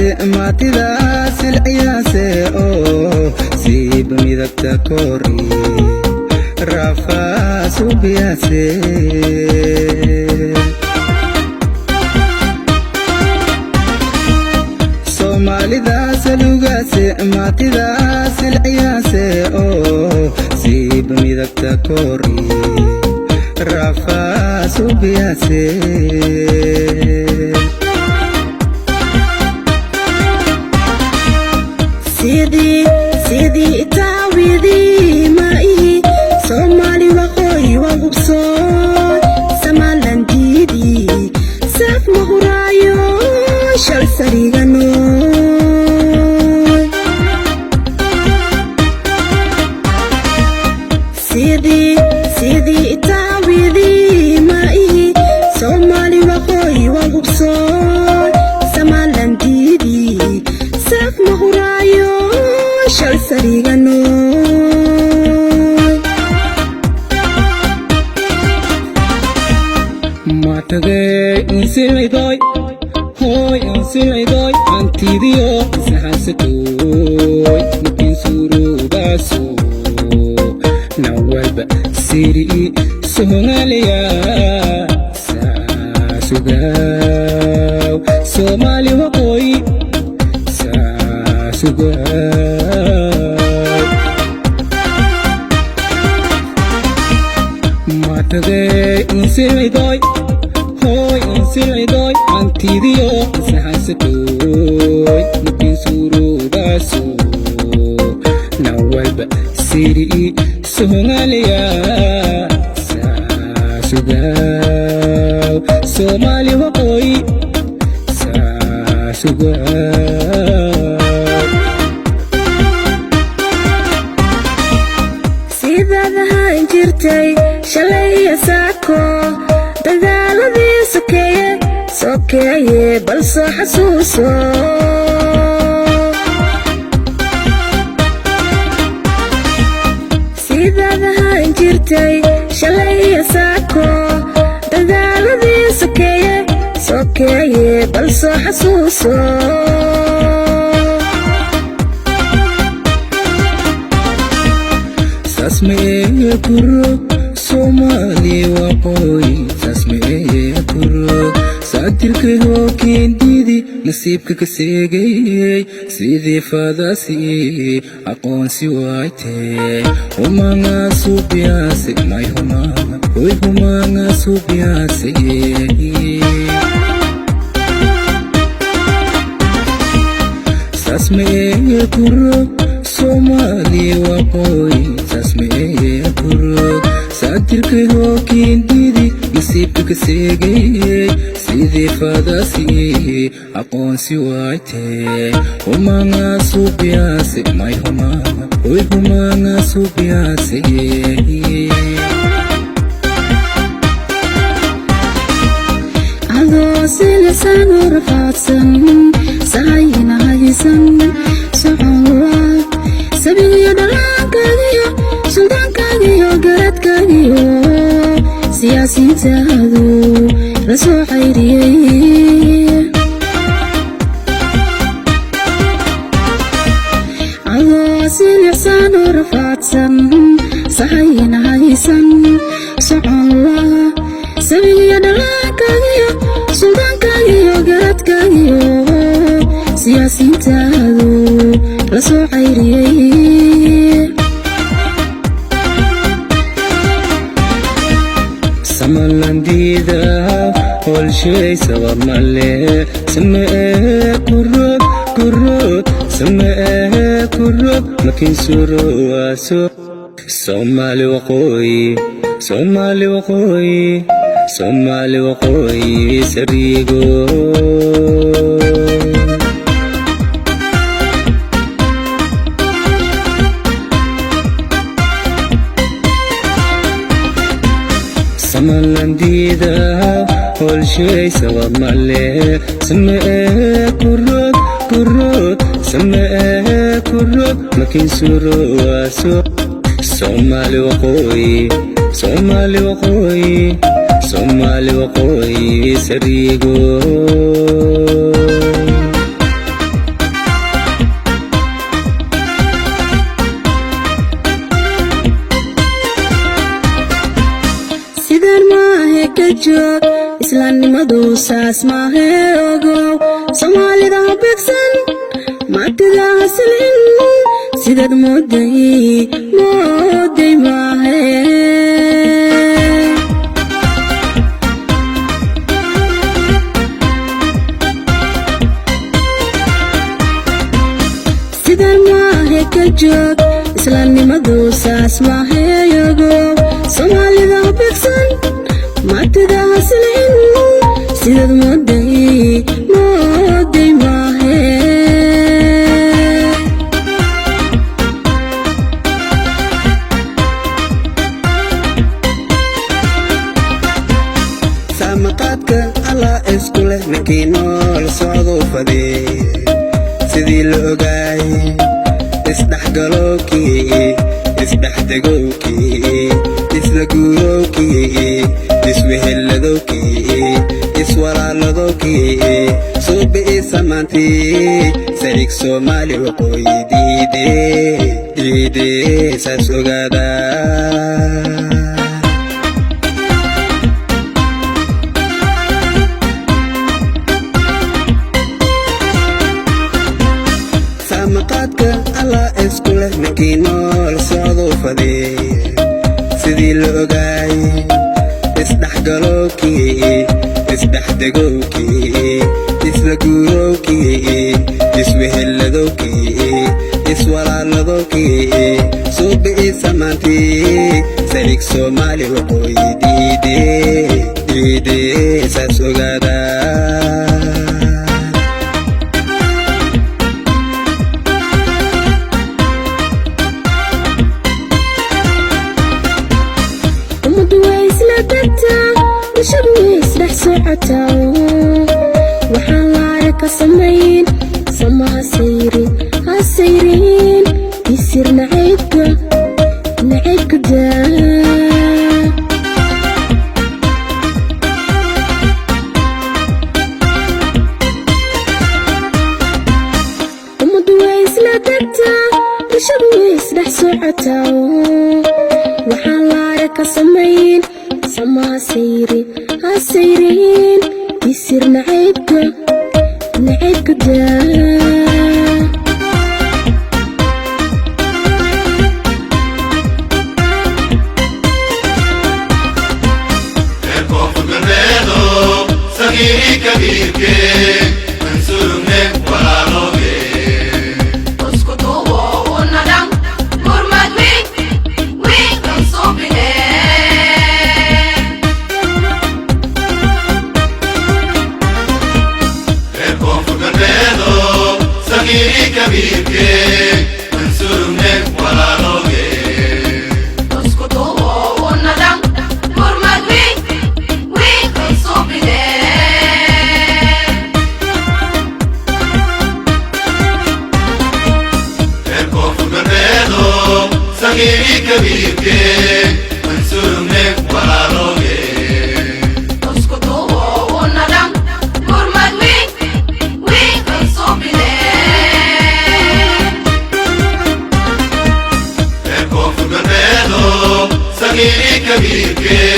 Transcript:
maatidaas ilciyaase oo siiba midabta kori rafaas u biyaase soomaalidaas lugaase maatidaas ilciyaase oo siiba midabta kori rafaas u biyaase sidii taawidii ma'i Soomaali waqooyi waqubso Samalandidi saf mahuraayo shal sarigano sidii taawidii ma'i Soomaali waqooyi waqubso Samalandidi saf mahuraayo shal sarigano matagay insilaydoy hoy insilaydoy antidiyo sahasatoy makin surugaso nawalba siri Somalia sasugaw Somali waqooyi matagay insilaydoy hoy insilaydoy antidiyo sahasatoy makin surugaso nawalba siri Somalia sasugaw Somali waqooyi sasugaw sidadahan jirtay shalay saako dagaaladii sokeeye bal soo xasuuso sidadahan jirtay shalay saako dagaaladii sokeeye bal soo xasuuso sasmee kurug Somali waqooyi sasmee kurug saatirkay hookindidi nasiibka ka seegay sidii fadaasi aqoonsi waaytee humanga suubiyaase may humanga hoy humanga suubiyaase sasmee kurug Somali waqooyi sasmee kurug saatirkay hookindidi nasiibka ka seegay sidii fadaasi aqoonsi waaytee humanga suubiyaase may humanga hoy humanga suubiyaase adoo silasan rafaadsan sahayna haysan socon sabiyo dhalaankagiyo suldaankagiyo garadkagiyo siyaasiintaadu la soo xayriyey adoo silicsan oo rafaadsan sahayna haysan socon sabiyo dhalaankagiyo suldaankagiyo garadkagiyo siyaasiintaadu la soo xayriyey Samalandida holshay sabamale samee kurug samee kurug makin surugaso Somali waqooyi sarigo Samalandida holshay sabamale samee kurug samee kurug makin surugaso Somali waqooyi sarigo islaamnimadu saas maahe ogow soomaalida habegsan maatida hasilin sidaad mooday maahe sidan maahe ka joog islaamnimadu saas maahe ogow soomaalida habegsan maatida hasilin sidaad mooday maahe saamaqaadka alla isku leh ninkii nool socdo fadee sidii la ogaay isdhexgalowkii isdhexdegowkii isla guurowkii iswehelladowkii iswalaaladowkii suubi'i samaantii sarig soomaali waqooyi diide saas ogaada saamaqaadka alla isku leh ninkii nool socdo fadee sidii la ogaay isdhexgalowkii isdhexdegowkii isla guurowkii iswehelladowkii iswalaaladowkii suubi'i samaantii sarig soomaali waqooyi diide saas ogaada bulshadu way isdhex socotaa waxaan laare ka samayn sama hasayrin isir nacaybka daa ummadu way isla degtaa bulshadu way isdhex socotaa waxaan laare ka samayn sama hasayrin isir nacaybka daa Kabir